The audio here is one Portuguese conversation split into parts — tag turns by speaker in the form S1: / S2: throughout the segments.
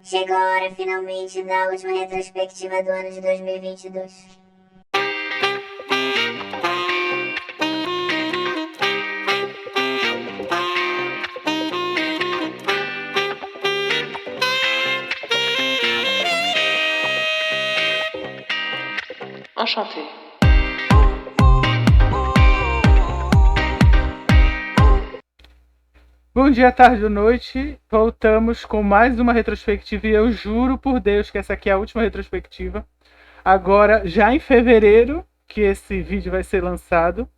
S1: Chegou a hora finalmente da última retrospectiva do ano de 2022.
S2: Enchanté.
S3: Bom dia, tarde ou noite. Voltamos com mais uma retrospectiva e eu juro por Deus que essa aqui é a última retrospectiva. Agora, já em fevereiro, que esse vídeo vai ser lançado.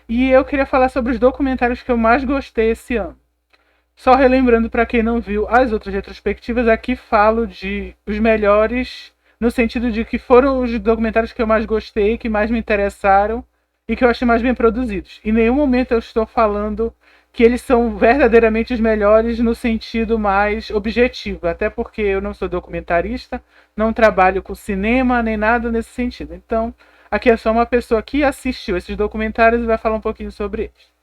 S3: E eu queria falar sobre os documentários que eu mais gostei esse ano. Só relembrando para quem não viu as outras retrospectivas, aqui falo de os melhores, no sentido de que foram os documentários que eu mais gostei, que mais me interessaram e que eu achei mais bem produzidos. Em nenhum momento eu estou falando que eles são verdadeiramente os melhores no sentido mais objetivo, até porque eu não sou documentarista, não trabalho com cinema, nem nada nesse sentido. Então, aqui é só uma pessoa que assistiu esses documentários e vai falar um pouquinho sobre eles.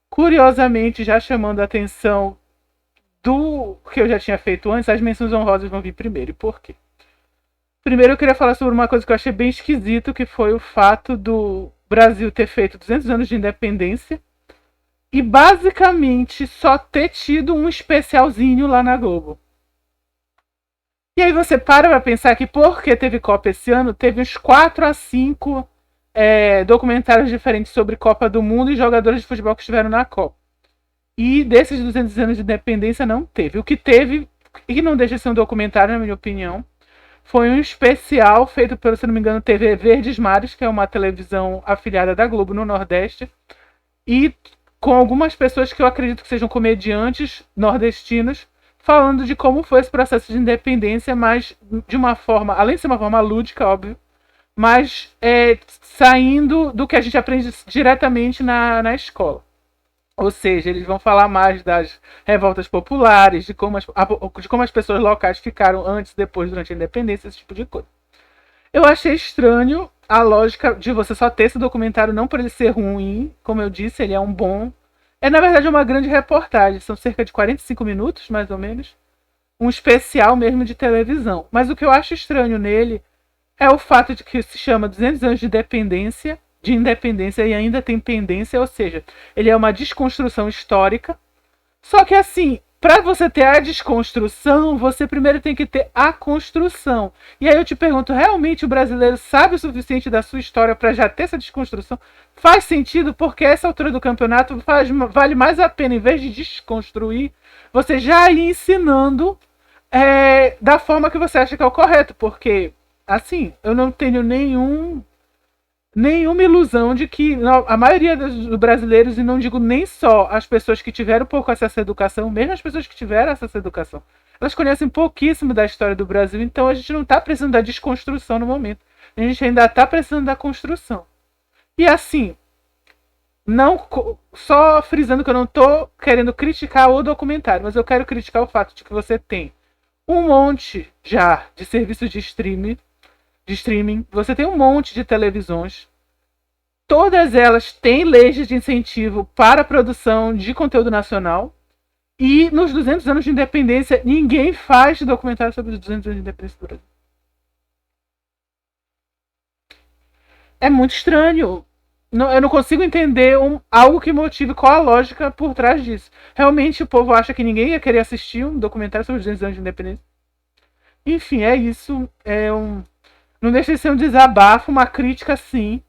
S3: Curiosamente, já chamando a atenção do que eu já tinha feito antes, as menções honrosas vão vir primeiro. E por quê? Primeiro eu queria falar sobre uma coisa que eu achei bem esquisito, que foi o fato do Brasil ter feito 200 anos de independência e basicamente só ter tido um especialzinho lá na Globo. E aí você para pra pensar que porque teve Copa esse ano, teve uns 4 a 5 documentários diferentes sobre Copa do Mundo e jogadores de futebol que estiveram na Copa. E desses 200 anos de independência não teve. O que teve, e que não deixa de ser um documentário, na minha opinião, foi um especial feito pelo, se não me engano, TV Verdes Mares, que é uma televisão afiliada da Globo no Nordeste, e com algumas pessoas que eu acredito que sejam comediantes nordestinos, falando de como foi esse processo de independência, mas de uma forma, além de ser uma forma lúdica, óbvio, mas saindo do que a gente aprende diretamente na escola. Ou seja, eles vão falar mais das revoltas populares, de como as pessoas locais ficaram antes, depois, durante a independência, esse tipo de coisa. Eu achei estranho a lógica de você só ter esse documentário, não por ele ser ruim, como eu disse, ele é um bom... É, na verdade, uma grande reportagem, são cerca de 45 minutos, mais ou menos, um especial mesmo de televisão. Mas o que eu acho estranho nele é o fato de que se chama 200 anos de independência e ainda tem pendência, ou seja, ele é uma desconstrução histórica. Só que assim, para você ter a desconstrução, você primeiro tem que ter a construção. E aí eu te pergunto, realmente o brasileiro sabe o suficiente da sua história para já ter essa desconstrução? Faz sentido, porque essa altura do campeonato vale mais a pena, em vez de desconstruir, você já ir ensinando da forma que você acha que é o correto. Porque, assim, eu não tenho nenhuma ilusão de que a maioria dos brasileiros, e não digo nem só as pessoas que tiveram pouco acesso à educação, mesmo as pessoas que tiveram acesso à educação, elas conhecem pouquíssimo da história do Brasil, então a gente não está precisando da desconstrução no momento. A gente ainda está precisando da construção. E assim, não só frisando que eu não estou querendo criticar o documentário, mas eu quero criticar o fato de que você tem um monte já de serviços de streaming, você tem um monte de televisões, todas elas têm leis de incentivo para a produção de conteúdo nacional, e nos 200 anos de independência ninguém faz documentário sobre os 200 anos de independência do Brasil. É muito estranho. Eu não consigo entender algo que motive qual a lógica por trás disso. Realmente o povo acha que ninguém ia querer assistir um documentário sobre os 200 anos de independência. Enfim, é isso. Não deixa de ser um desabafo, uma crítica, sim.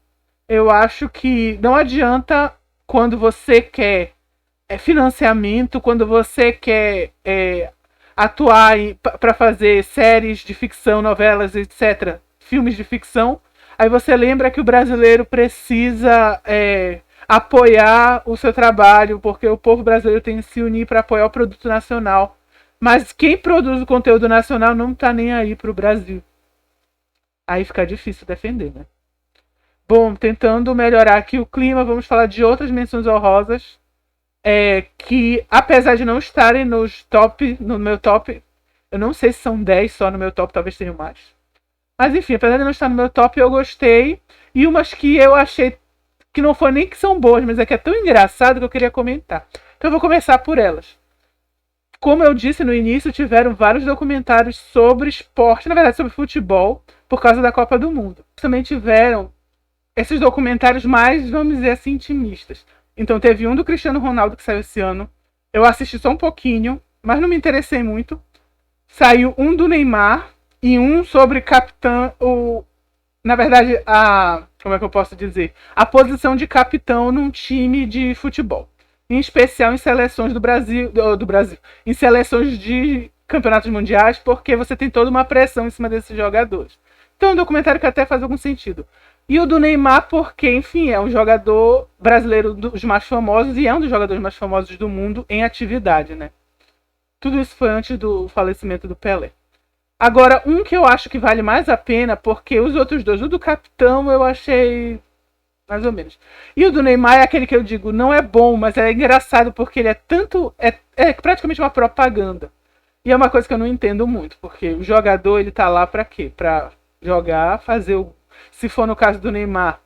S3: Eu acho que não adianta quando você quer financiamento, quando você quer atuar para fazer séries de ficção, novelas, etc., filmes de ficção. Aí você lembra que o brasileiro precisa apoiar o seu trabalho, porque o povo brasileiro tem que se unir para apoiar o produto nacional. Mas quem produz o conteúdo nacional não está nem aí para o Brasil. Aí fica difícil defender, né? Bom, tentando melhorar aqui o clima, vamos falar de outras menções honrosas que, apesar de não estarem no meu top, eu não sei se são 10 só no meu top, talvez tenham mais. Mas enfim, apesar de não estar no meu top, eu gostei. E umas que eu achei que não foi nem que são boas, mas é que é tão engraçado que eu queria comentar. Então eu vou começar por elas. como eu disse no início, tiveram vários documentários sobre esporte, na verdade sobre futebol, por causa da Copa do Mundo. Também tiveram esses documentários mais, vamos dizer assim, intimistas. Então teve um do Cristiano Ronaldo que saiu esse ano. Eu assisti só um pouquinho, mas não me interessei muito. Saiu um do Neymar e um sobre capitão, na verdade, como é que eu posso dizer? A posição de capitão num time de futebol. Em especial em seleções do Brasil, em seleções de campeonatos mundiais, porque você tem toda uma pressão em cima desses jogadores. Então é um documentário que até faz algum sentido. E o do Neymar, porque, enfim, é um jogador brasileiro dos mais famosos e é um dos jogadores mais famosos do mundo em atividade, né? Tudo isso foi antes do falecimento do Pelé. Agora, um que eu acho que vale mais a pena, porque os outros dois, o do Capitão eu achei mais ou menos. E o do Neymar é aquele que eu digo, não é bom, mas é engraçado porque ele é tanto... É praticamente uma propaganda. E é uma coisa que eu não entendo muito, porque o jogador, ele tá lá pra quê? Pra jogar, fazer o... Se for no caso do Neymar,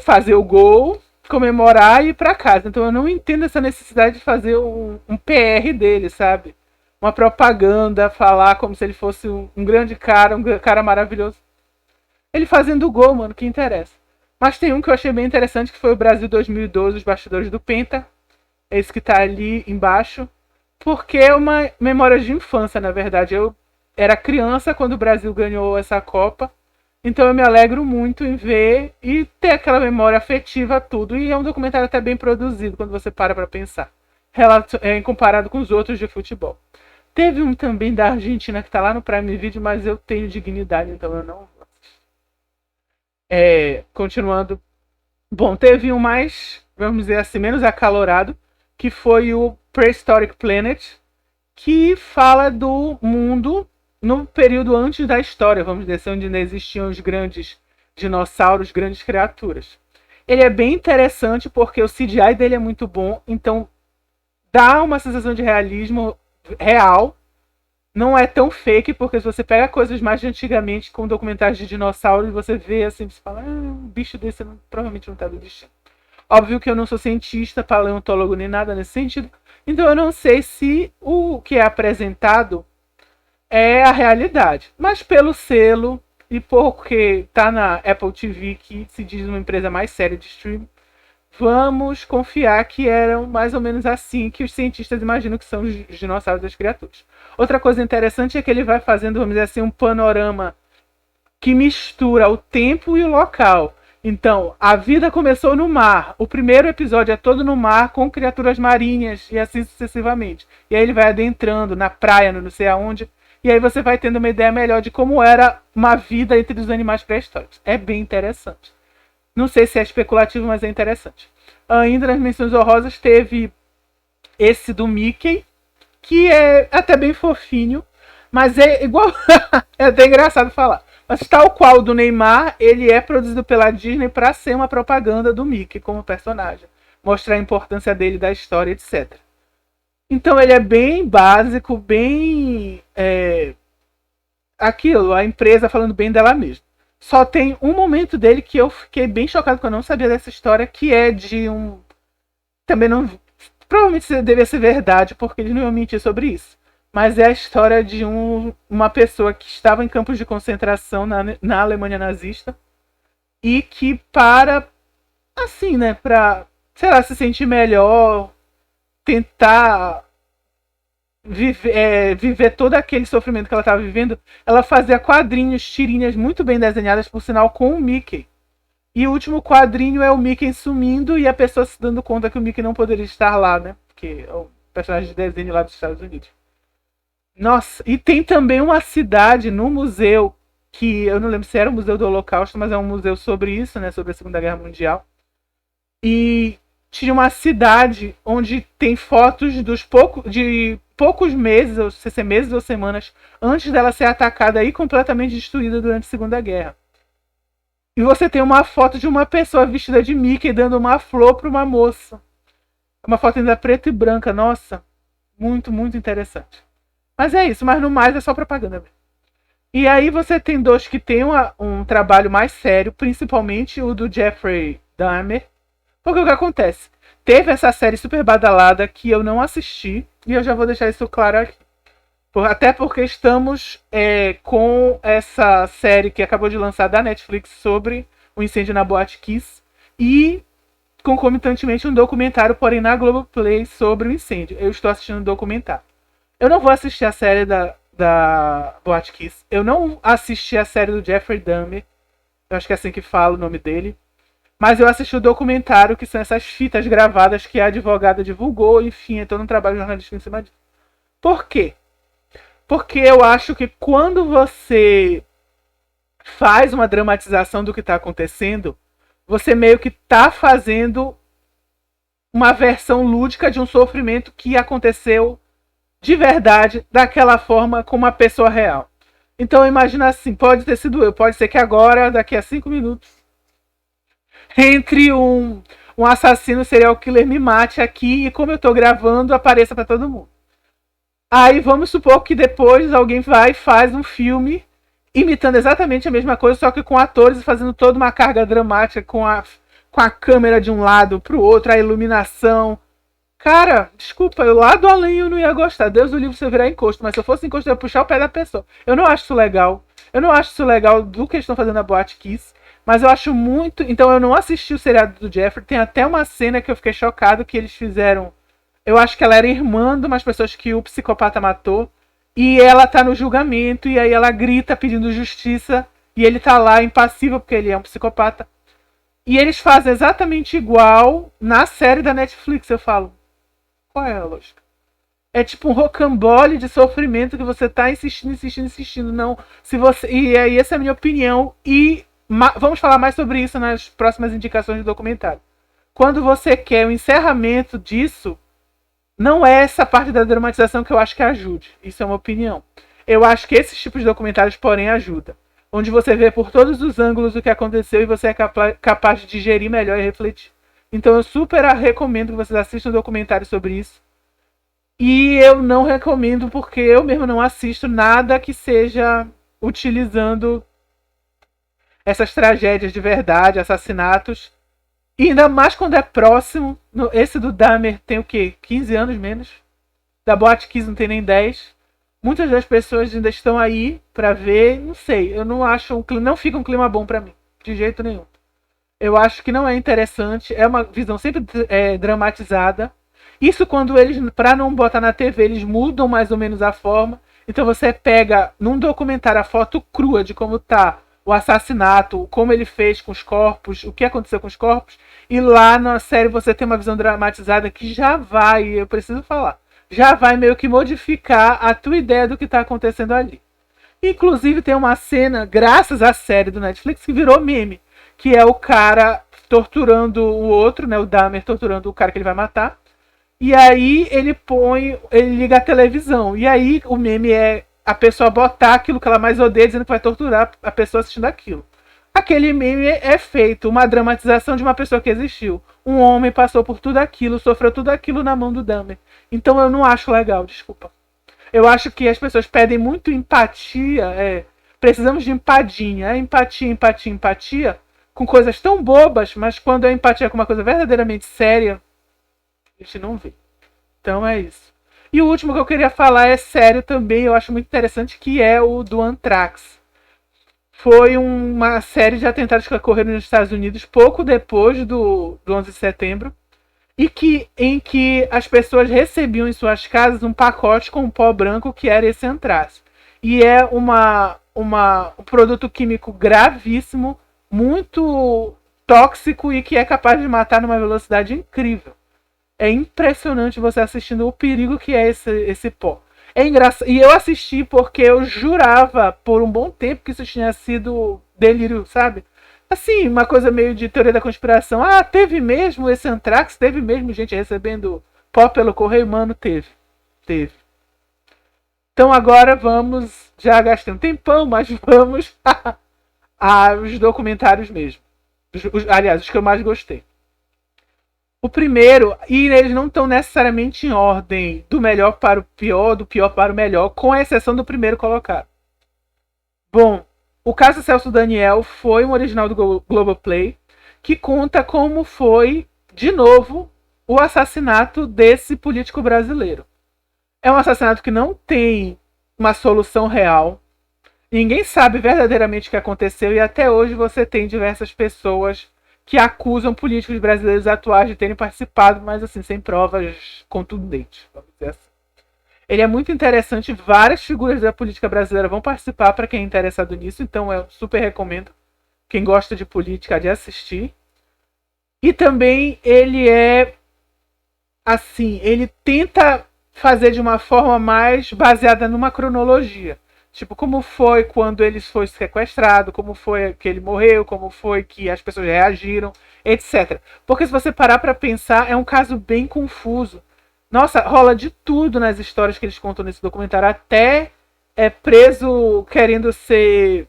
S3: fazer o gol, comemorar e ir pra casa. Então eu não entendo essa necessidade de fazer um PR dele, sabe? Uma propaganda, falar como se ele fosse um grande cara, um cara maravilhoso. Ele fazendo gol, mano, que interessa. Mas tem um que eu achei bem interessante, que foi o Brasil 2012, os bastidores do Penta. Esse que tá ali embaixo. Porque é uma memória de infância, na verdade. Eu era criança quando o Brasil ganhou essa Copa. Então eu me alegro muito em ver e ter aquela memória afetiva, tudo. E é um documentário até bem produzido, quando você para pra pensar. Comparado com os outros de futebol. Teve um também da Argentina que tá lá no Prime Video, mas eu tenho dignidade, então eu não vou assistir. Continuando. Bom, teve um mais, vamos dizer assim, menos acalorado, que foi o Prehistoric Planet, que fala do mundo no período antes da história, vamos dizer assim, onde ainda existiam os grandes dinossauros, grandes criaturas. Ele é bem interessante porque o CGI dele é muito bom, então dá uma sensação de realismo real. Não é tão fake, porque se você pega coisas mais de antigamente, com documentários de dinossauros, você vê assim, você fala, um bicho desse provavelmente não está do destino. Óbvio que eu não sou cientista, paleontólogo nem nada nesse sentido, então eu não sei se o que é apresentado é a realidade. Mas pelo selo, e porque tá na Apple TV, que se diz uma empresa mais séria de streaming, vamos confiar que eram mais ou menos assim que os cientistas imaginam que são os dinossauros das criaturas. Outra coisa interessante é que ele vai fazendo, vamos dizer assim, um panorama que mistura o tempo e o local. Então, a vida começou no mar. O primeiro episódio é todo no mar, com criaturas marinhas e assim sucessivamente. E aí ele vai adentrando na praia, no não sei aonde. E aí você vai tendo uma ideia melhor de como era uma vida entre os animais pré-históricos. É bem interessante. Não sei se é especulativo, mas é interessante. Ainda nas menções honrosas teve esse do Mickey, que é até bem fofinho, mas é igual... é até engraçado falar. Mas tal qual o do Neymar, ele é produzido pela Disney para ser uma propaganda do Mickey como personagem. Mostrar a importância dele, da história, etc. Então ele é bem básico, bem... aquilo, a empresa falando bem dela mesma. Só tem um momento dele que eu fiquei bem chocado, porque eu não sabia dessa história, que é de um... Também não... Provavelmente devia ser verdade, porque eles não iam mentir sobre isso. Mas é a história de uma pessoa que estava em campos de concentração na Alemanha nazista e que assim, né, pra, sei lá, se sentir melhor, tentar viver todo aquele sofrimento que ela estava vivendo, ela fazia quadrinhos, tirinhas muito bem desenhadas, por sinal, com o Mickey. E o último quadrinho é o Mickey sumindo e a pessoa se dando conta que o Mickey não poderia estar lá, né? Porque é o personagem de desenho lá dos Estados Unidos. Nossa, e tem também uma cidade no museu, que eu não lembro se era o Museu do Holocausto, mas é um museu sobre isso, né? Sobre a Segunda Guerra Mundial. E tinha uma cidade onde tem fotos de poucos meses, ou se meses ou semanas, antes dela ser atacada e completamente destruída durante a Segunda Guerra. E você tem uma foto de uma pessoa vestida de Mickey dando uma flor para uma moça. Uma foto ainda preta e branca, nossa. Muito, muito interessante. Mas é isso, mas no mais é só propaganda. E aí você tem dois que tem um trabalho mais sério, principalmente o do Jeffrey Dahmer. Porque o que acontece? teve essa série super badalada que eu não assisti, e eu já vou deixar isso claro aqui. Até porque estamos com essa série que acabou de lançar da Netflix sobre o incêndio na Boate Kiss e concomitantemente um documentário, porém na Globoplay, sobre o incêndio. Eu estou assistindo um documentário. Eu não vou assistir a série da Boate Kiss. Eu não assisti a série do Jeffrey Dahmer. Eu acho que é assim que fala o nome dele. Mas eu assisti o documentário, que são essas fitas gravadas que a advogada divulgou. Enfim, é todo um trabalho jornalístico em cima disso. Por quê? Porque eu acho que quando você faz uma dramatização do que está acontecendo, você meio que está fazendo uma versão lúdica de um sofrimento que aconteceu de verdade, daquela forma, com uma pessoa real. Então imagina assim, pode ter sido eu, pode ser que agora, daqui a 5 minutos, entre um assassino serial killer me mate aqui e como eu tô gravando, apareça para todo mundo. Aí vamos supor que depois alguém vai e faz um filme imitando exatamente a mesma coisa, só que com atores fazendo toda uma carga dramática com a câmera de um lado pro outro, a iluminação. Cara, desculpa, eu lá do além eu não ia gostar. Deus do livro se eu virar encosto, mas se eu fosse encosto eu ia puxar o pé da pessoa. Eu não acho isso legal. Eu não acho isso legal do que eles estão fazendo na Boate Kiss. Mas eu acho muito... Então eu não assisti o seriado do Jeffrey. Tem até uma cena que eu fiquei chocado que eles fizeram... Eu acho que ela era irmã de umas pessoas que o psicopata matou. E ela tá no julgamento. E aí ela grita pedindo justiça. E ele tá lá impassível porque ele é um psicopata. E eles fazem exatamente igual na série da Netflix. Eu falo, qual é a lógica? É tipo um rocambole de sofrimento que você tá insistindo. Não, se você... E aí essa é a minha opinião. E vamos falar mais sobre isso nas próximas indicações do documentário. Quando você quer o encerramento disso, não é essa parte da dramatização que eu acho que ajude. Isso é uma opinião. Eu acho que esses tipos de documentários, porém, ajudam. Onde você vê por todos os ângulos o que aconteceu e você é capaz de digerir melhor e refletir. Então eu super recomendo que vocês assistam um documentário sobre isso. E eu não recomendo porque eu mesmo não assisto nada que seja utilizando essas tragédias de verdade, assassinatos. E ainda mais quando é próximo. Esse do Dahmer tem o quê? 15 anos menos. Da Boate Kiss não tem nem 10. Muitas das pessoas ainda estão aí pra ver. Não sei, eu não acho. Não fica um clima bom pra mim. De jeito nenhum. Eu acho que não é interessante. É uma visão sempre dramatizada. Isso quando eles, pra não botar na TV, eles mudam mais ou menos a forma. Então você pega num documentário a foto crua de como tá o assassinato, como ele fez com os corpos, o que aconteceu com os corpos. E lá na série você tem uma visão dramatizada que já vai, eu preciso falar, já vai meio que modificar a tua ideia do que tá acontecendo ali. Inclusive tem uma cena, graças à série do Netflix, que virou meme. Que é o cara torturando o outro, né? O Dahmer torturando o cara que ele vai matar. E aí ele liga a televisão. E aí o meme é a pessoa botar aquilo que ela mais odeia, dizendo que vai torturar a pessoa assistindo aquilo. Aquele meme é feito, uma dramatização de uma pessoa que existiu. Um homem passou por tudo aquilo, sofreu tudo aquilo na mão do Dahmer. Então eu não acho legal, desculpa. Eu acho que as pessoas pedem muito empatia. Precisamos de empadinha. Empatia. Com coisas tão bobas, mas quando a empatia é com uma coisa verdadeiramente séria, a gente não vê. Então é isso. E o último que eu queria falar é sério também, eu acho muito interessante, que é o do Anthrax. Foi uma série de atentados que ocorreram nos Estados Unidos pouco depois do 11 de setembro. E em que as pessoas recebiam em suas casas um pacote com um pó branco que era esse Anthrax. E é um produto químico gravíssimo, muito tóxico e que é capaz de matar numa velocidade incrível. É impressionante você assistindo o perigo que é esse pó. É engraçado. E eu assisti porque eu jurava por um bom tempo que isso tinha sido delírio, sabe? Assim, uma coisa meio de teoria da conspiração. Ah, teve mesmo esse Anthrax? Teve mesmo gente recebendo pó pelo correio? Mano, teve. Então agora vamos... Já gastei um tempão, mas vamos aos documentários mesmo. Aliás, os que eu mais gostei. O primeiro, e eles não estão necessariamente em ordem do melhor para o pior, do pior para o melhor, com exceção do primeiro colocado. Bom, o caso Celso Daniel foi um original do Globoplay, que conta como foi, de novo, o assassinato desse político brasileiro. É um assassinato que não tem uma solução real. Ninguém sabe verdadeiramente o que aconteceu e até hoje você tem diversas pessoas que acusam políticos brasileiros atuais de terem participado, mas assim, sem provas contundentes, vamos dizer assim. Ele é muito interessante, várias figuras da política brasileira vão participar para quem é interessado nisso, então eu super recomendo quem gosta de política de assistir. E também ele é assim, ele tenta fazer de uma forma mais baseada numa cronologia. Tipo, como foi quando ele foi sequestrado, como foi que ele morreu, como foi que as pessoas reagiram, etc. Porque se você parar para pensar, é um caso bem confuso. Nossa, rola de tudo nas histórias que eles contam nesse documentário, até é preso querendo ser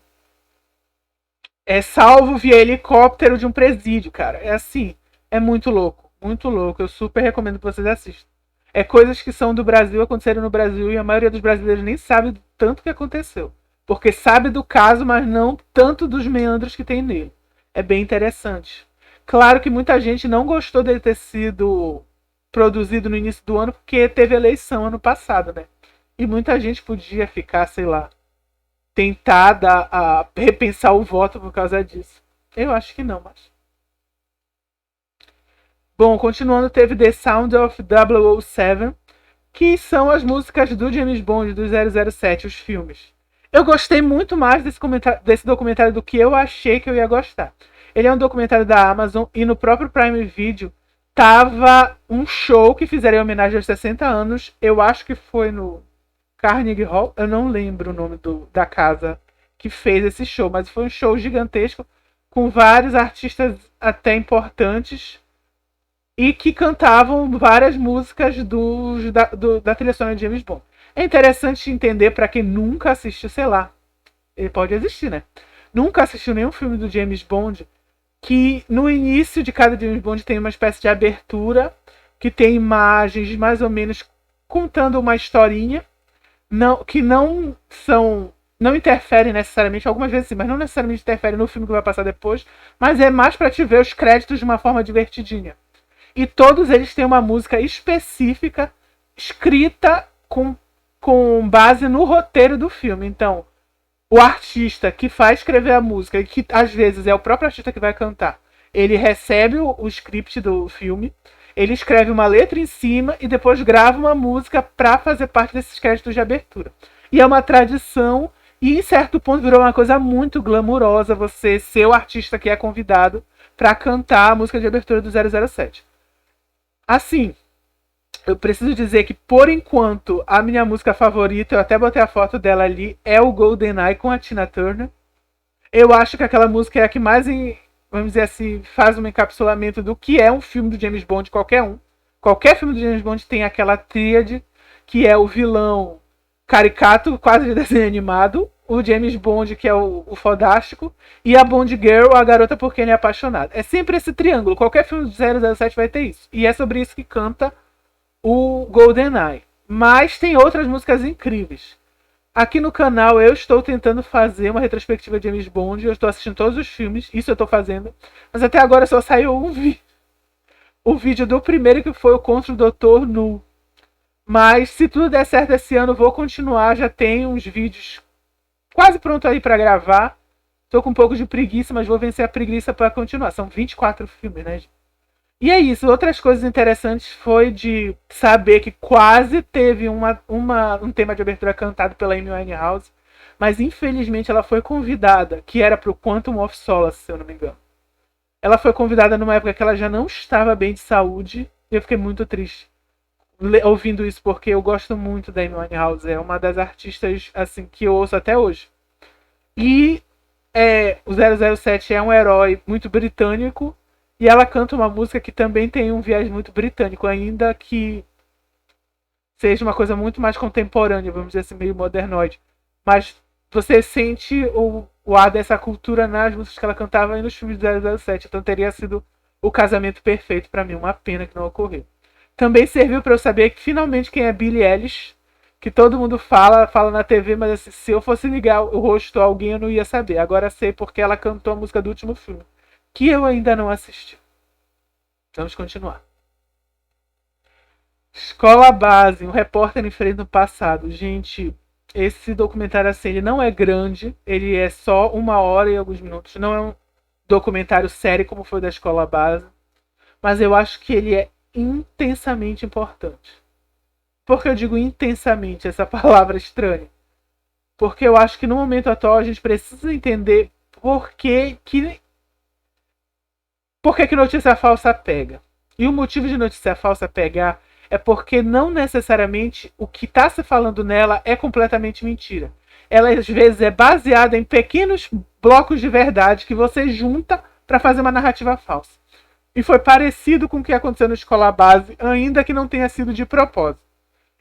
S3: salvo via helicóptero de um presídio, cara. É assim, é muito louco, muito louco. Eu super recomendo que vocês assistam. É coisas que são do Brasil, aconteceram no Brasil, e a maioria dos brasileiros nem sabe do tanto que aconteceu. Porque sabe do caso, mas não tanto dos meandros que tem nele. É bem interessante. Claro que muita gente não gostou dele ter sido produzido no início do ano, porque teve eleição ano passado, né? E muita gente podia ficar, sei lá, tentada a repensar o voto por causa disso. Eu acho que não, mas... Bom, continuando, teve The Sound of 007, que são as músicas do James Bond, do 007, os filmes. Eu gostei muito mais desse documentário do que eu achei que eu ia gostar. Ele é um documentário da Amazon e no próprio Prime Video tava um show que fizeram em homenagem aos 60 anos. Eu acho que foi no Carnegie Hall. Eu não lembro o nome da casa que fez esse show, mas foi um show gigantesco com vários artistas até importantes e que cantavam várias músicas da trilha sonora de James Bond. É interessante entender para quem nunca assistiu, sei lá, ele pode existir, né? Nunca assistiu nenhum filme do James Bond, que no início de cada James Bond tem uma espécie de abertura, que tem imagens mais ou menos contando uma historinha, que não interferem necessariamente, algumas vezes sim, mas não necessariamente interferem no filme que vai passar depois, mas é mais para te ver os créditos de uma forma divertidinha. E todos eles têm uma música específica, escrita com base no roteiro do filme. Então, o artista que faz escrever a música, e que às vezes é o próprio artista que vai cantar, ele recebe o script do filme, ele escreve uma letra em cima e depois grava uma música para fazer parte desses créditos de abertura. E é uma tradição, e em certo ponto virou uma coisa muito glamurosa você ser o artista que é convidado para cantar a música de abertura do 007. Assim, eu preciso dizer que, por enquanto, a minha música favorita, eu até botei a foto dela ali, é o GoldenEye com a Tina Turner. Eu acho que aquela música é a que mais, vamos dizer assim, faz um encapsulamento do que é um filme do James Bond, qualquer um. Qualquer filme do James Bond tem aquela tríade, que é o vilão caricato, quase de desenho animado, o James Bond, que é o fodástico, e a Bond Girl, a garota por quem ele é apaixonado. É sempre esse triângulo, qualquer filme do 007 vai ter isso. E é sobre isso que canta o GoldenEye. Mas tem outras músicas incríveis. Aqui no canal eu estou tentando fazer uma retrospectiva de James Bond, eu estou assistindo todos os filmes, isso eu estou fazendo, mas até agora só saiu o vídeo do primeiro, que foi o Contra o Dr. No. Mas se tudo der certo esse ano, vou continuar, já tenho uns vídeos quase pronto aí para gravar. Tô com um pouco de preguiça, mas vou vencer a preguiça para continuar. São 24 filmes, né? E é isso. Outras coisas interessantes foi de saber que quase teve um tema de abertura cantado pela Amy Winehouse, mas infelizmente ela foi convidada, que era pro Quantum of Solace, se eu não me engano. Ela foi convidada numa época que ela já não estava bem de saúde, e eu fiquei muito triste ouvindo isso, porque eu gosto muito da Amy Winehouse, é uma das artistas assim que eu ouço até hoje. E o 007 é um herói muito britânico, e ela canta uma música que também tem um viés muito britânico, ainda que seja uma coisa muito mais contemporânea, vamos dizer assim, meio modernoide. Mas você sente o ar dessa cultura nas músicas que ela cantava e nos filmes do 007, então teria sido o casamento perfeito para mim, uma pena que não ocorreu. Também serviu para eu saber que finalmente quem é Billie Eilish, que todo mundo fala na TV, mas assim, se eu fosse ligar o rosto a alguém eu não ia saber. Agora sei porque ela cantou a música do último filme, que eu ainda não assisti. Vamos continuar. Escola Base, um repórter enfrenta o passado. Gente, esse documentário assim, ele não é grande, ele é só 1 hora e alguns minutos. Não é um documentário sério como foi o da Escola Base, mas eu acho que ele é intensamente importante. Por que eu digo intensamente essa palavra estranha? Porque eu acho que no momento atual a gente precisa entender por que notícia falsa pega. E o motivo de notícia falsa pegar é porque não necessariamente o que está se falando nela é completamente mentira. Ela às vezes é baseada em pequenos blocos de verdade que você junta para fazer uma narrativa falsa. E foi parecido com o que aconteceu na Escola Base, ainda que não tenha sido de propósito.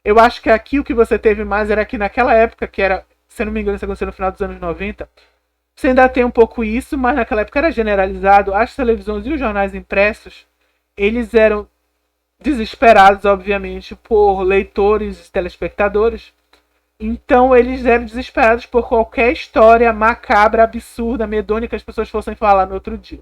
S3: Eu acho que aqui o que você teve mais era que naquela época, que era, se não me engano, isso aconteceu no final dos anos 90, você ainda tem um pouco isso, mas naquela época era generalizado. As televisões e os jornais impressos, eles eram desesperados, obviamente, por leitores e telespectadores. Então eles eram desesperados por qualquer história macabra, absurda, medonha que as pessoas fossem falar no outro dia.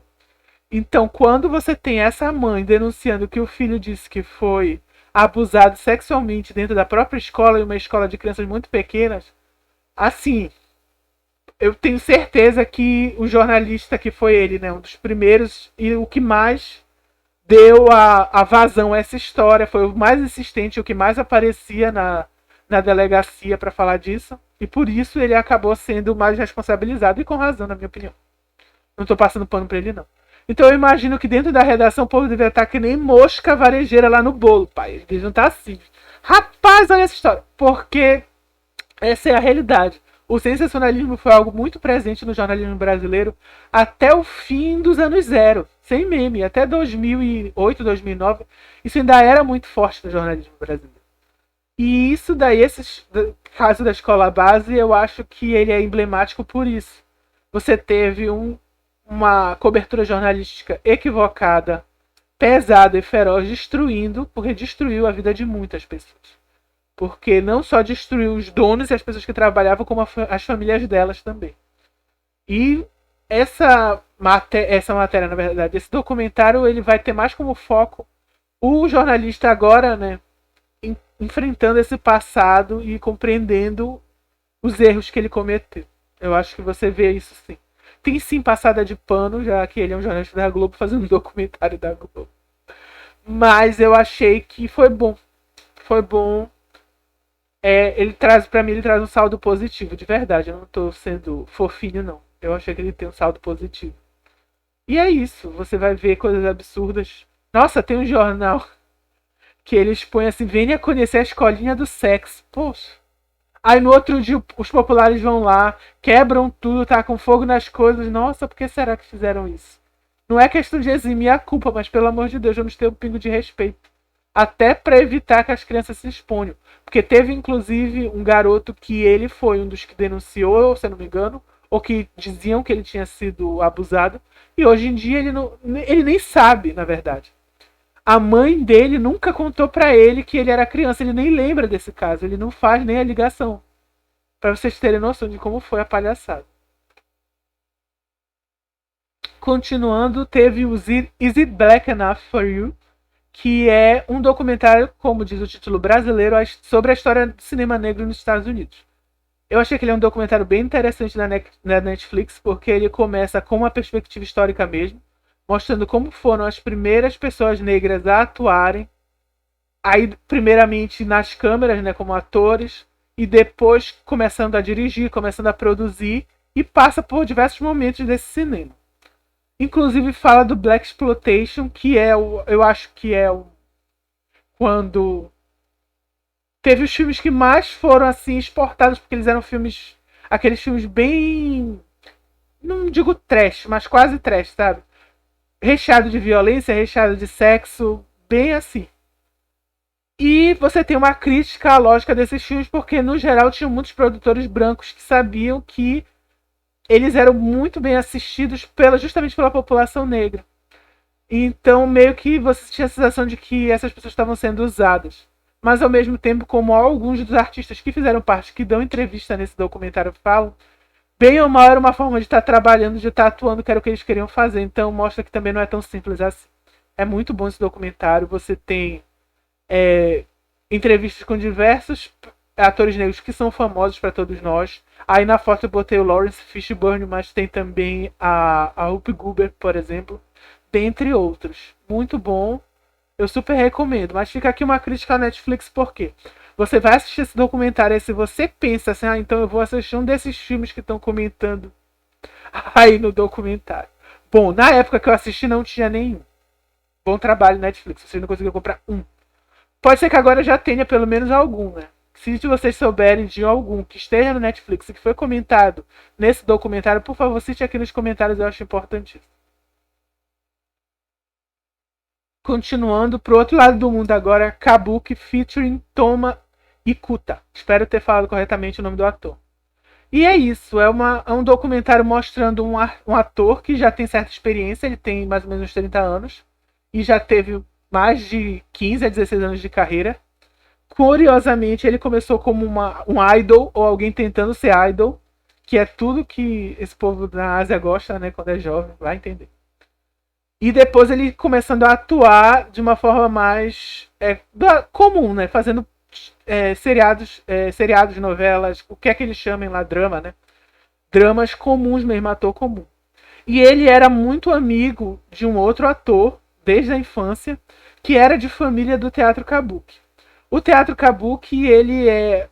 S3: Então, quando você tem essa mãe denunciando que o filho disse que foi abusado sexualmente dentro da própria escola, em uma escola de crianças muito pequenas, assim, eu tenho certeza que o jornalista que foi ele, né, um dos primeiros e o que mais deu a vazão a essa história, foi o mais insistente, o que mais aparecia na delegacia para falar disso, e por isso ele acabou sendo mais responsabilizado, e com razão, na minha opinião. Não estou passando pano para ele, não. Então eu imagino que dentro da redação o povo devia estar que nem mosca varejeira lá no bolo, pai. Eles deviam estar assim. Rapaz, olha essa história. Porque essa é a realidade. O sensacionalismo foi algo muito presente no jornalismo brasileiro até o fim dos anos zero. Sem meme. Até 2008, 2009. Isso ainda era muito forte no jornalismo brasileiro. E isso daí, esse caso da Escola Base, eu acho que ele é emblemático por isso. Você teve uma cobertura jornalística equivocada, pesada e feroz, porque destruiu a vida de muitas pessoas. Porque não só destruiu os donos e as pessoas que trabalhavam, como as famílias delas também. E essa matéria, na verdade, esse documentário, ele vai ter mais como foco o jornalista agora, né, enfrentando esse passado e compreendendo os erros que ele cometeu. Eu acho que você vê isso sim. Tem sim passada de pano, já que ele é um jornalista da Globo fazendo um documentário da Globo. Mas eu achei que foi bom. Foi bom. Ele traz, pra mim, ele traz um saldo positivo, de verdade. Eu não tô sendo fofinho, não. Eu achei que ele tem um saldo positivo. E é isso. Você vai ver coisas absurdas. Nossa, tem um jornal que eles põem assim: venha conhecer a escolinha do sexo. Poxa. Aí no outro dia os populares vão lá, quebram tudo, tá com fogo nas coisas. Nossa, por que será que fizeram isso? Não é questão de eximir a culpa, mas pelo amor de Deus, vamos ter um pingo de respeito. Até para evitar que as crianças se exponham. Porque teve inclusive um garoto que ele foi um dos que denunciou, se eu não me engano, ou que diziam que ele tinha sido abusado. E hoje em dia ele nem sabe, na verdade. A mãe dele nunca contou pra ele que ele era criança. Ele nem lembra desse caso. Ele não faz nem a ligação. Pra vocês terem noção de como foi a palhaçada. Continuando, teve o Is It Black Enough For You? Que é um documentário, como diz o título brasileiro, sobre a história do cinema negro nos Estados Unidos. Eu achei que ele é um documentário bem interessante na Netflix, porque ele começa com uma perspectiva histórica mesmo, mostrando como foram as primeiras pessoas negras a atuarem, aí primeiramente nas câmeras, né, como atores, e depois começando a dirigir, começando a produzir, e passa por diversos momentos desse cinema. Inclusive fala do Black Exploitation, que é eu acho que é quando teve os filmes que mais foram assim exportados, porque eles eram filmes, aqueles filmes bem, não digo trash, mas quase trash, sabe? Recheado de violência, recheado de sexo, bem assim. E você tem uma crítica à lógica desses filmes, porque no geral tinham muitos produtores brancos que sabiam que eles eram muito bem assistidos justamente pela população negra. Então meio que você tinha a sensação de que essas pessoas estavam sendo usadas. Mas ao mesmo tempo, como alguns dos artistas que fizeram parte, que dão entrevista nesse documentário falam, bem ou mal era uma forma de estar trabalhando, de estar atuando, que era o que eles queriam fazer. Então mostra que também não é tão simples assim. É muito bom esse documentário. Você tem entrevistas com diversos atores negros que são famosos para todos nós. Aí na foto eu botei o Lawrence Fishburne, mas tem também a Whoopi Goldberg, por exemplo, dentre outros. Muito bom, eu super recomendo. Mas fica aqui uma crítica à Netflix, por quê? Você vai assistir esse documentário e se você pensa assim, então eu vou assistir um desses filmes que estão comentando aí no documentário. Bom, na época que eu assisti não tinha nenhum. Bom trabalho, Netflix, você não conseguiu comprar um. Pode ser que agora já tenha pelo menos algum, né? Se vocês souberem de algum que esteja no Netflix e que foi comentado nesse documentário, por favor, cite aqui nos comentários, eu acho importantíssimo. Continuando pro outro lado do mundo agora, Kabuki featuring Toma Ikuta. Espero ter falado corretamente o nome do ator. E é isso, é um documentário mostrando um ator que já tem certa experiência, ele tem mais ou menos uns 30 anos, e já teve mais de 15 a 16 anos de carreira. Curiosamente, ele começou como um idol, ou alguém tentando ser idol, que é tudo que esse povo da Ásia gosta, né, quando é jovem, vai entender. E depois ele começando a atuar de uma forma mais comum, né, fazendo seriados, novelas, o que é que eles chamem lá, drama, né? Dramas comuns mesmo, ator comum. E ele era muito amigo de um outro ator, desde a infância, que era de família do Teatro Kabuki. O Teatro Kabuki, ele é,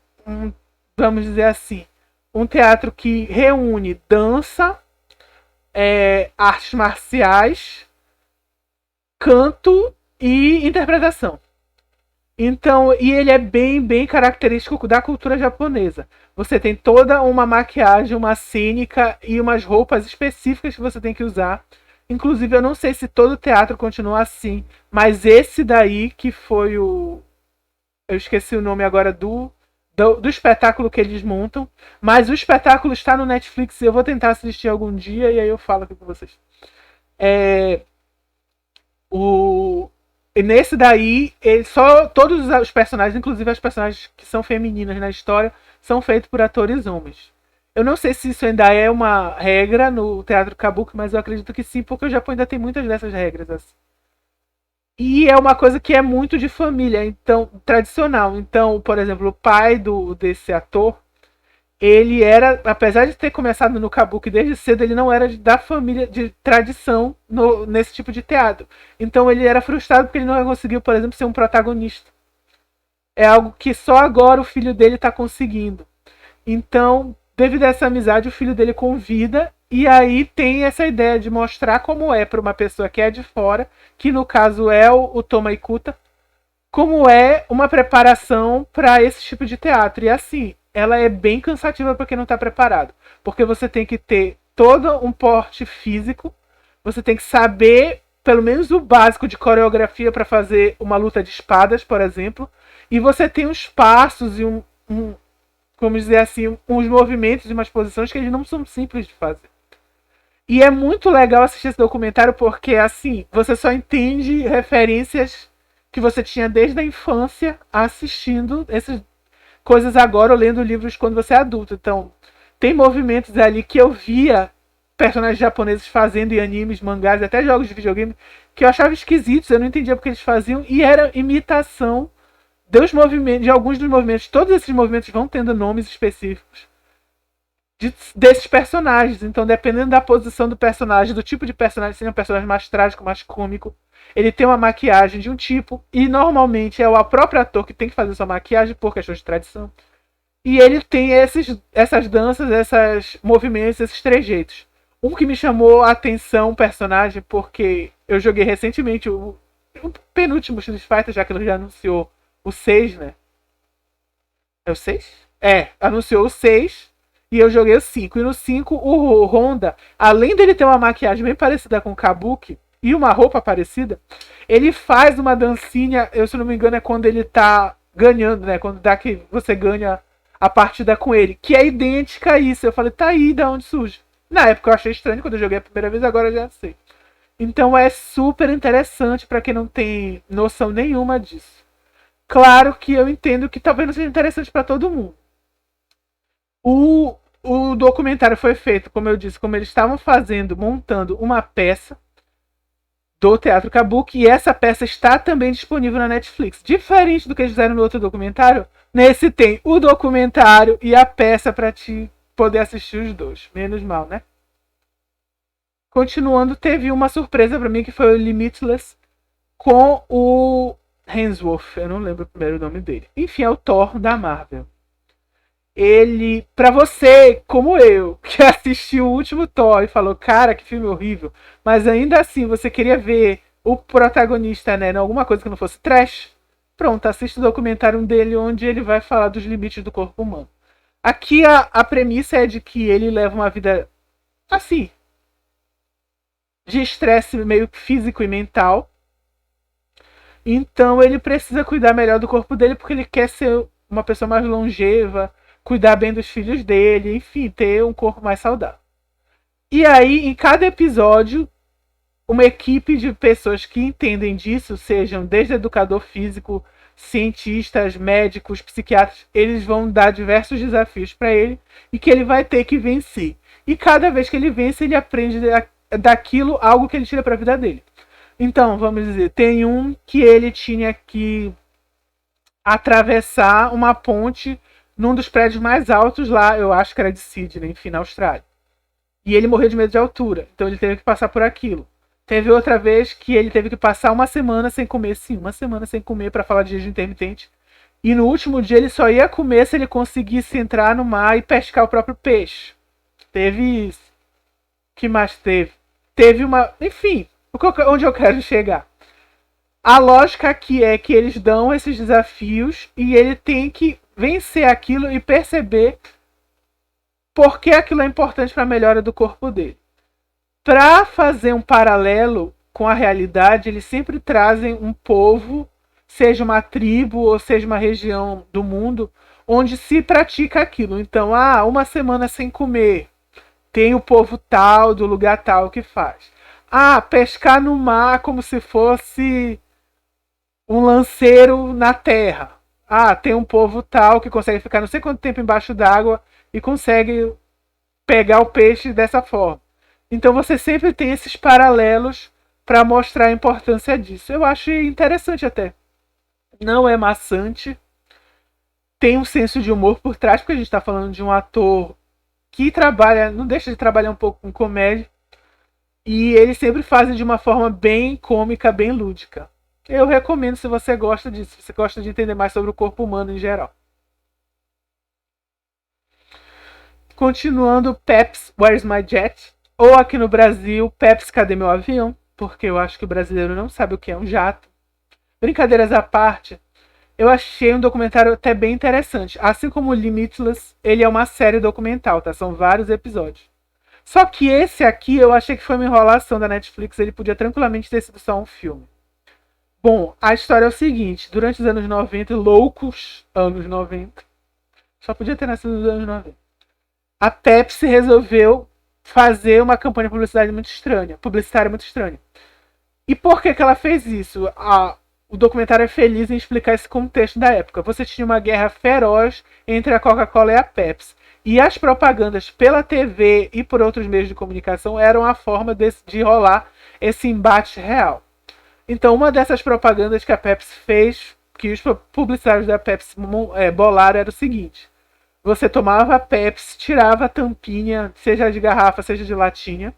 S3: vamos dizer assim, um teatro que reúne dança, artes marciais, canto e interpretação. Então, e ele é bem característico da cultura japonesa. Você tem toda uma maquiagem, uma cênica e umas roupas específicas que você tem que usar. Inclusive, eu não sei se todo teatro continua assim, mas esse daí que foi o... Eu esqueci o nome agora do espetáculo que eles montam, mas o espetáculo está no Netflix e eu vou tentar assistir algum dia e aí eu falo aqui com vocês. E nesse daí, todos os personagens, inclusive as personagens que são femininas na história, são feitos por atores homens. Eu não sei se isso ainda é uma regra no teatro Kabuki, mas eu acredito que sim, porque o Japão ainda tem muitas dessas regras assim. E é uma coisa que é muito de família, então tradicional. Então, por exemplo, o pai desse ator, ele era, apesar de ter começado no Kabuki desde cedo, ele não era da família de tradição nesse tipo de teatro. Então ele era frustrado porque ele não conseguiu, por exemplo, ser um protagonista. É algo que só agora o filho dele está conseguindo. Então, devido a essa amizade, o filho dele convida e aí tem essa ideia de mostrar como é para uma pessoa que é de fora, que no caso é o Toma Ikuta, como é uma preparação para esse tipo de teatro. E assim, ela é bem cansativa para quem não está preparado. Porque você tem que ter todo um porte físico, você tem que saber pelo menos o básico de coreografia para fazer uma luta de espadas, por exemplo. E você tem uns passos e vamos dizer assim, uns movimentos e umas posições que eles não são simples de fazer. E é muito legal assistir esse documentário porque, assim, você só entende referências que você tinha desde a infância assistindo essas coisas agora ou lendo livros quando você é adulto. Então, tem movimentos ali que eu via personagens japoneses fazendo em animes, mangás, até jogos de videogame, que eu achava esquisitos, eu não entendia porque eles faziam, e era imitação dos movimentos, de alguns dos movimentos. Todos esses movimentos vão tendo nomes específicos desses personagens. Então, dependendo da posição do personagem, do tipo de personagem, se é um personagem mais trágico, mais cômico, ele tem uma maquiagem de um tipo, e normalmente é o próprio ator que tem que fazer sua maquiagem por questão de tradição. E ele tem essas danças, esses movimentos, esses trejeitos. Um que me chamou a atenção, um personagem, porque eu joguei recentemente o penúltimo Street Fighter, já que ele já anunciou o 6, né? É o 6? Anunciou o 6 e eu joguei o 5. E no 5, o Honda, além dele ter uma maquiagem bem parecida com o Kabuki e uma roupa parecida, ele faz uma dancinha, eu se não me engano é quando ele tá ganhando, né? Quando dá que você ganha a partida com ele, que é idêntica a isso. Eu falei, tá aí, da onde surge? Na época eu achei estranho quando eu joguei a primeira vez, agora eu já sei. Então é super interessante para quem não tem noção nenhuma disso. Claro que eu entendo que talvez não seja interessante para todo mundo. O documentário foi feito, como eu disse, como eles estavam montando uma peça do Teatro Kabuki, e essa peça está também disponível na Netflix. Diferente do que eles fizeram no outro documentário, nesse tem o documentário e a peça para te poder assistir os dois. Menos mal, né? Continuando, teve uma surpresa para mim que foi o Limitless com o Hemsworth. Eu não lembro o primeiro nome dele. Enfim, é o Thor da Marvel. Ele, pra você, como eu, que assistiu o último Thor e falou, cara, que filme horrível, mas ainda assim você queria ver o protagonista, né, em alguma coisa que não fosse trash, pronto, assiste o documentário dele onde ele vai falar dos limites do corpo humano. Aqui a premissa é de que ele leva uma vida assim, de estresse meio físico e mental, então ele precisa cuidar melhor do corpo dele porque ele quer ser uma pessoa mais longeva, cuidar bem dos filhos dele, enfim, ter um corpo mais saudável. E aí, em cada episódio, uma equipe de pessoas que entendem disso, sejam desde educador físico, cientistas, médicos, psiquiatras, eles vão dar diversos desafios para ele e que ele vai ter que vencer. E cada vez que ele vence, ele aprende daquilo algo que ele tira para a vida dele. Então, vamos dizer, tem um que ele tinha que atravessar uma ponte num dos prédios mais altos lá, eu acho que era de Sydney, enfim, na Austrália. E ele morreu de medo de altura, então ele teve que passar por aquilo. Teve outra vez que ele teve que passar uma semana sem comer, sim, uma semana sem comer para falar de jejum intermitente. E no último dia ele só ia comer se ele conseguisse entrar no mar e pescar o próprio peixe. Teve isso. O que mais teve? Teve uma... Enfim, onde eu quero chegar? A lógica aqui é que eles dão esses desafios e ele tem que vencer aquilo e perceber por que aquilo é importante para a melhora do corpo dele. Para fazer um paralelo com a realidade, eles sempre trazem um povo, seja uma tribo ou seja uma região do mundo, onde se pratica aquilo. Então, uma semana sem comer, tem o povo tal, do lugar tal que faz. Pescar no mar como se fosse um lanceiro na terra. Tem um povo tal que consegue ficar não sei quanto tempo embaixo d'água e consegue pegar o peixe dessa forma. Então você sempre tem esses paralelos para mostrar a importância disso. Eu acho interessante até. Não é maçante. Tem um senso de humor por trás, porque a gente está falando de um ator que trabalha, não deixa de trabalhar um pouco com comédia. E eles sempre fazem de uma forma bem cômica, bem lúdica. Eu recomendo se você gosta disso, se você gosta de entender mais sobre o corpo humano em geral. Continuando, Peps, Where's My Jet? Ou aqui no Brasil, Peps, Cadê Meu Avião? Porque eu acho que o brasileiro não sabe o que é um jato. Brincadeiras à parte, eu achei um documentário até bem interessante. Assim como o Limitless, ele é uma série documental, tá? São vários episódios. Só que esse aqui eu achei que foi uma enrolação da Netflix, ele podia tranquilamente ter sido só um filme. Bom, a história é o seguinte, durante os anos 90, loucos anos 90, só podia ter nascido nos anos 90, a Pepsi resolveu fazer uma campanha publicitária muito estranha. E por que ela fez isso? O documentário é feliz em explicar esse contexto da época. Você tinha uma guerra feroz entre a Coca-Cola e a Pepsi. E as propagandas pela TV e por outros meios de comunicação eram a forma de rolar esse embate real. Então, uma dessas propagandas que a Pepsi fez, que os publicitários da Pepsi bolaram, era o seguinte. Você tomava a Pepsi, tirava a tampinha, seja de garrafa, seja de latinha,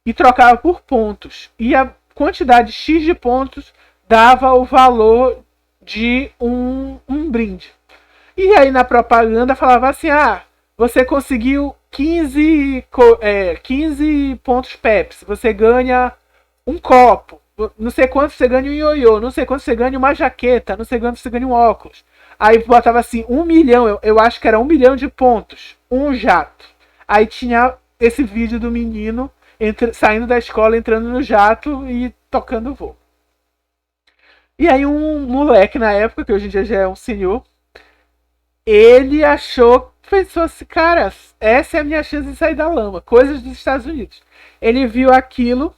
S3: e trocava por pontos. E a quantidade X de pontos dava o valor de um brinde. E aí na propaganda falava assim, você conseguiu 15 pontos Pepsi, você ganha um copo, não sei quanto você ganha um ioiô, não sei quanto você ganha uma jaqueta, não sei quanto você ganha um óculos. Aí botava assim, 1 milhão, eu acho que era 1 milhão de pontos, um jato. Aí tinha esse vídeo do menino saindo da escola, entrando no jato e tocando voo. E aí um moleque na época, que hoje em dia já é um senhor, ele pensou assim, cara, essa é a minha chance de sair da lama. Coisas dos Estados Unidos. Ele viu aquilo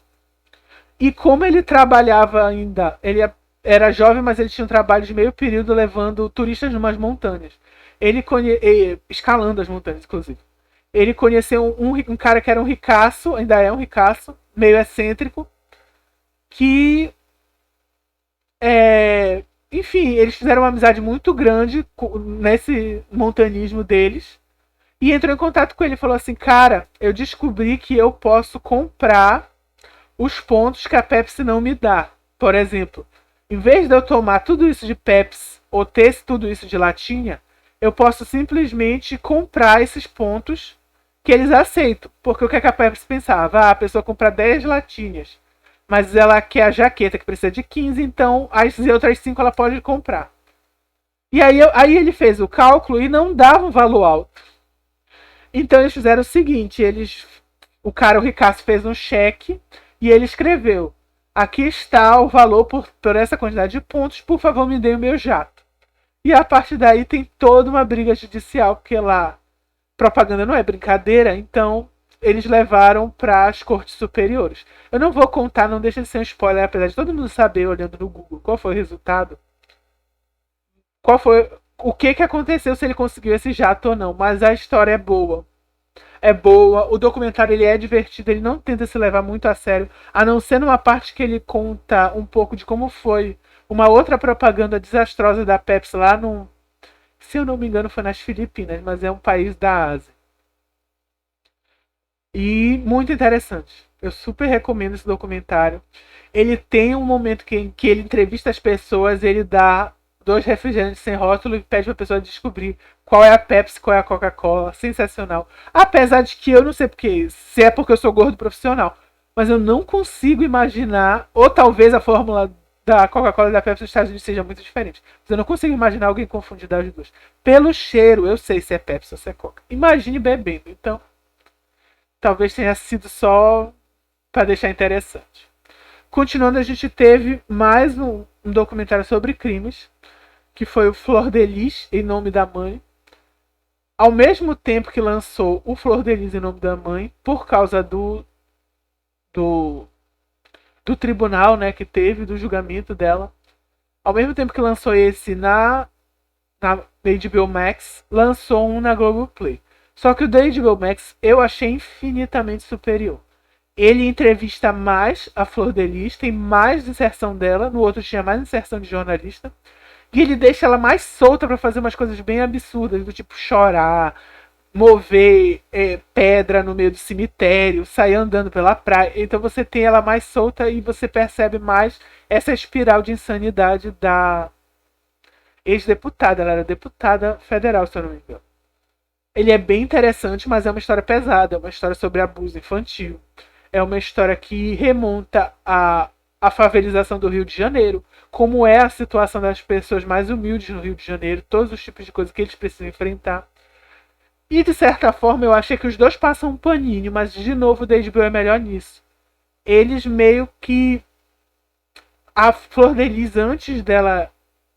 S3: e como ele trabalhava ainda, ele era jovem, mas ele tinha um trabalho de meio período levando turistas numas montanhas. Escalando as montanhas, inclusive. Ele conheceu um cara que era um ricaço, ainda é um ricaço, meio excêntrico. que enfim, eles fizeram uma amizade muito grande nesse montanismo deles. E entrou em contato com ele e falou assim: cara, eu descobri que eu posso comprar os pontos que a Pepsi não me dá. Por exemplo, em vez de eu tomar tudo isso de Pepsi ou ter tudo isso de latinha, eu posso simplesmente comprar esses pontos que eles aceitam. Porque o que a Pepsi pensava? Ah, a pessoa compra 10 latinhas, mas ela quer a jaqueta que precisa de 15, então as outras 5 ela pode comprar. E aí ele fez o cálculo e não dava um valor alto. Então eles fizeram o seguinte, o Ricasso fez um cheque e ele escreveu: aqui está o valor por essa quantidade de pontos, por favor me dê o meu jato. E a partir daí tem toda uma briga judicial, porque lá propaganda não é brincadeira, então eles levaram para as cortes superiores. Eu não vou contar, não deixa de ser um spoiler, apesar de todo mundo saber, olhando no Google, qual foi o resultado. O que aconteceu, se ele conseguiu esse jato ou não, mas a história é boa. É boa, o documentário ele é divertido, ele não tenta se levar muito a sério, a não ser numa parte que ele conta um pouco de como foi uma outra propaganda desastrosa da Pepsi lá no, se eu não me engano foi nas Filipinas, mas é um país da Ásia. E muito interessante. Eu super recomendo esse documentário. Ele tem um momento que ele entrevista as pessoas, ele dá 2 refrigerantes sem rótulo e pede pra pessoa descobrir qual é a Pepsi, qual é a Coca-Cola. Sensacional. Apesar de que eu não sei porque, se é porque eu sou gordo profissional, mas eu não consigo imaginar, ou talvez a fórmula da Coca-Cola e da Pepsi nos Estados Unidos seja muito diferente. Mas eu não consigo imaginar alguém confundir das duas. Pelo cheiro, eu sei se é Pepsi ou se é Coca. Imagine bebendo. Então, talvez tenha sido só para deixar interessante. Continuando, a gente teve mais um documentário sobre crimes, que foi o Flor de Lis, Em Nome da Mãe. Ao mesmo tempo que lançou o Flor de Lis, Em Nome da Mãe, por causa do, do tribunal, né, que teve, do julgamento dela. Ao mesmo tempo que lançou esse na HBO Max, lançou um na Globoplay. Só que o da HBO Max eu achei infinitamente superior. Ele entrevista mais a Flor de Lis, tem mais inserção dela, no outro tinha mais inserção de jornalista. E ele deixa ela mais solta para fazer umas coisas bem absurdas, do tipo chorar, mover pedra no meio do cemitério, sair andando pela praia. Então você tem ela mais solta e você percebe mais essa espiral de insanidade da ex-deputada. Ela era deputada federal, se eu não me engano. Ele é bem interessante, mas é uma história pesada, é uma história sobre abuso infantil. É uma história que remonta à favelização do Rio de Janeiro, como é a situação das pessoas mais humildes no Rio de Janeiro, todos os tipos de coisas que eles precisam enfrentar. E de certa forma eu achei que os dois passam um paninho, mas de novo o da HBO é melhor nisso. Eles meio que... A Flor de Lis, antes dela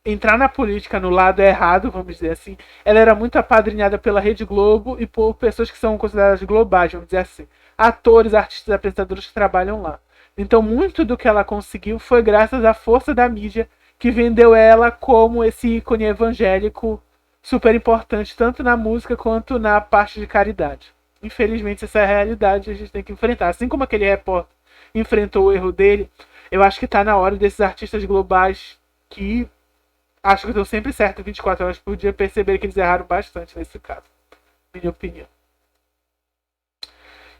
S3: entrar na política no lado errado, vamos dizer assim, ela era muito apadrinhada pela Rede Globo e por pessoas que são consideradas globais, vamos dizer assim. Atores, artistas, apresentadores que trabalham lá. Então muito do que ela conseguiu foi graças à força da mídia, que vendeu ela como esse ícone evangélico super importante, tanto na música quanto na parte de caridade. Infelizmente essa é a realidade, a gente tem que enfrentar. Assim como aquele repórter enfrentou o erro dele, eu acho que está na hora desses artistas globais que acho que estão sempre certo 24 horas por dia perceber que eles erraram bastante nesse caso. Minha opinião.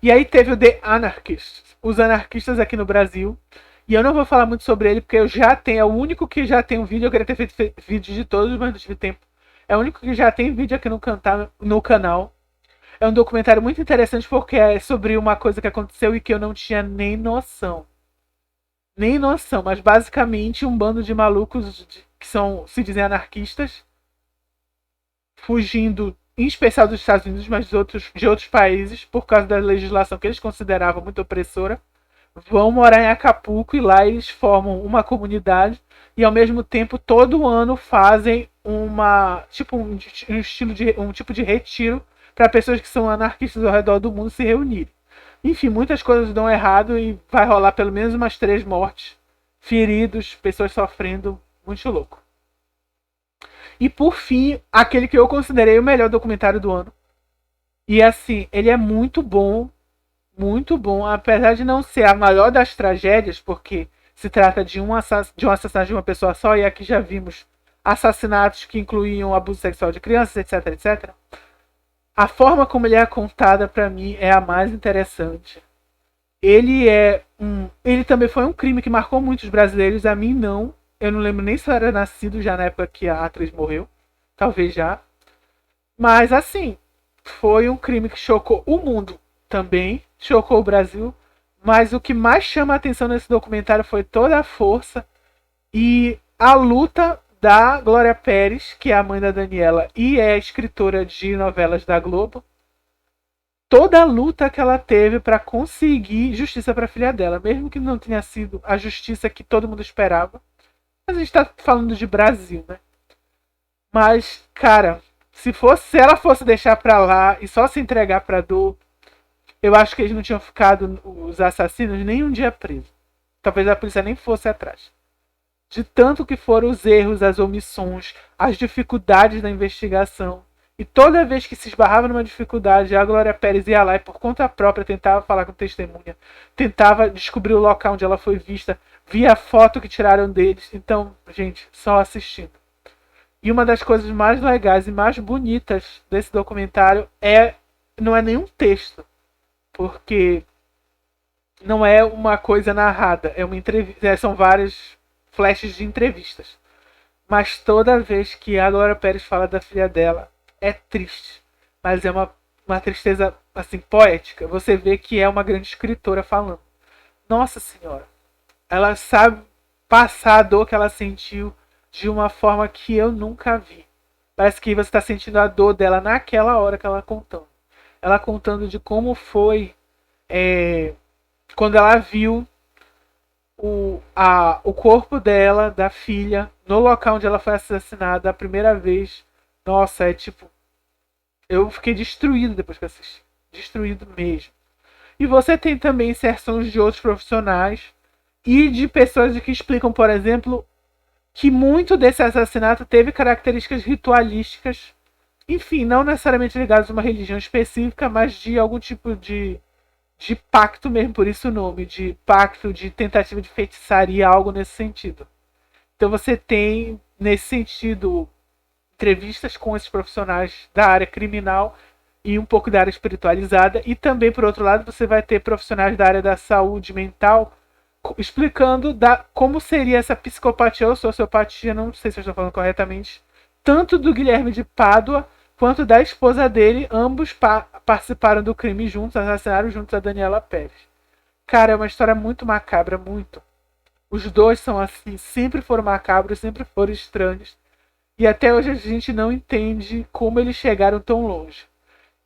S3: E aí teve o The Anarchists, os anarquistas aqui no Brasil. E eu não vou falar muito sobre ele, porque eu já tenho, é o único que já tem um vídeo. Eu queria ter feito vídeo de todos, mas não tive tempo. É o único que já tem vídeo aqui no canal. É um documentário muito interessante porque é sobre uma coisa que aconteceu e que eu não tinha nem noção. Nem noção, mas basicamente um bando de malucos que se dizem anarquistas, fugindo, em especial dos Estados Unidos, mas de outros países, por causa da legislação que eles consideravam muito opressora, vão morar em Acapulco e lá eles formam uma comunidade e ao mesmo tempo todo ano fazem um tipo de retiro para pessoas que são anarquistas ao redor do mundo se reunirem. Enfim, muitas coisas dão errado e vai rolar pelo menos umas 3 mortes, feridos, pessoas sofrendo, muito louco. E por fim, aquele que eu considerei o melhor documentário do ano. E assim, ele é muito bom, apesar de não ser a maior das tragédias, porque se trata de um assassinato de uma pessoa só, e aqui já vimos assassinatos que incluíam abuso sexual de crianças, etc, etc. A forma como ele é contada, para mim, é a mais interessante. Ele também foi um crime que marcou muitos brasileiros, a mim não. Eu não lembro nem se eu era nascido já na época que a atriz morreu. Talvez já. Mas assim, foi um crime que chocou o mundo também, chocou o Brasil. Mas o que mais chama a atenção nesse documentário foi toda a força e a luta da Glória Pérez, que é a mãe da Daniela e é escritora de novelas da Globo. Toda a luta que ela teve para conseguir justiça para a filha dela, mesmo que não tenha sido a justiça que todo mundo esperava. Mas a gente está falando de Brasil, né? Mas, cara, se ela fosse deixar para lá e só se entregar para dor, eu acho que eles não tinham ficado, os assassinos, nem um dia presos. Talvez a polícia nem fosse atrás. De tanto que foram os erros, as omissões, as dificuldades da investigação. E toda vez que se esbarrava numa dificuldade, a Glória Pérez ia lá e por conta própria tentava falar com testemunha, tentava descobrir o local onde ela foi vista, via a foto que tiraram deles. Então, gente, só assistindo. E uma das coisas mais legais e mais bonitas desse documentário não é nenhum texto, porque não é uma coisa narrada, é uma entrevista, são vários flashes de entrevistas. Mas toda vez que a Glória Pérez fala da filha dela, é triste. Mas é uma tristeza assim poética. Você vê que é uma grande escritora falando. Nossa Senhora. Ela sabe passar a dor que ela sentiu de uma forma que eu nunca vi. Parece que você está sentindo a dor dela naquela hora que ela contando. Ela contando de como foi quando ela viu o corpo dela, da filha, no local onde ela foi assassinada a primeira vez. Nossa, é tipo... Eu fiquei destruído depois que assisti. Destruído mesmo. E você tem também inserções de outros profissionais e de pessoas que explicam, por exemplo, que muito desse assassinato teve características ritualísticas. Enfim, não necessariamente ligadas a uma religião específica, mas de algum tipo de pacto mesmo, por isso o nome, de pacto, de tentativa de feitiçaria, algo nesse sentido. Então você tem, nesse sentido, entrevistas com esses profissionais da área criminal e um pouco da área espiritualizada. E também, por outro lado, você vai ter profissionais da área da saúde mental explicando como seria essa psicopatia ou sociopatia, não sei se eu estou falando corretamente, tanto do Guilherme de Pádua quanto da esposa dele. Ambos participaram do crime juntos, assassinaram juntos a Daniela Pérez. Cara, é uma história muito macabra, muito. Os dois são assim, sempre foram macabros, sempre foram estranhos. E até hoje a gente não entende como eles chegaram tão longe.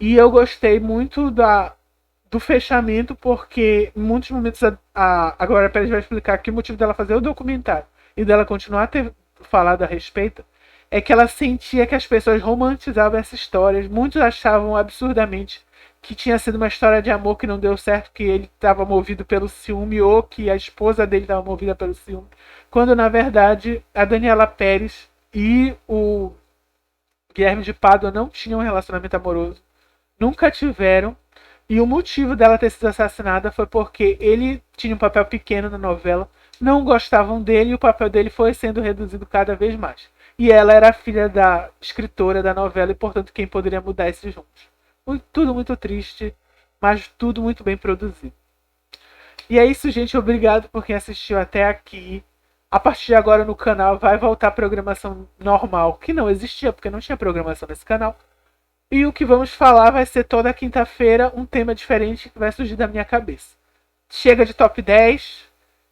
S3: E eu gostei muito do fechamento, porque em muitos momentos a Glória Pérez vai explicar que o motivo dela fazer o documentário e dela continuar a ter falado a respeito é que ela sentia que as pessoas romantizavam essa história. Muitos achavam absurdamente que tinha sido uma história de amor que não deu certo, que ele estava movido pelo ciúme ou que a esposa dele estava movida pelo ciúme, quando na verdade a Daniela Pérez e o Guilherme de Pádua não tinham um relacionamento amoroso, nunca tiveram, e o motivo dela ter sido assassinada foi porque ele tinha um papel pequeno na novela, não gostavam dele e o papel dele foi sendo reduzido cada vez mais. E ela era a filha da escritora da novela e, portanto, quem poderia mudar esses rumos. Tudo muito triste, mas tudo muito bem produzido. E é isso, gente. Obrigado por quem assistiu até aqui. A partir de agora no canal vai voltar a programação normal, que não existia, porque não tinha programação nesse canal. E o que vamos falar vai ser toda quinta-feira um tema diferente que vai surgir da minha cabeça. Chega de top 10.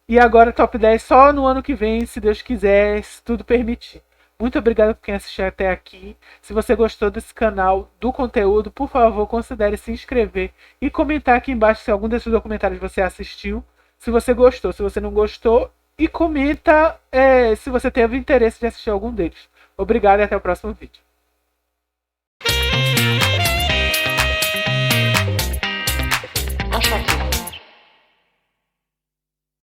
S3: E agora top 10 só no ano que vem, se Deus quiser, se tudo permitir. Muito obrigado por quem assistiu até aqui. Se você gostou desse canal, do conteúdo, por favor, considere se inscrever e comentar aqui embaixo se algum desses documentários você assistiu. Se você gostou, se você não gostou. E comenta se você teve interesse de assistir algum deles. Obrigado e até o próximo vídeo.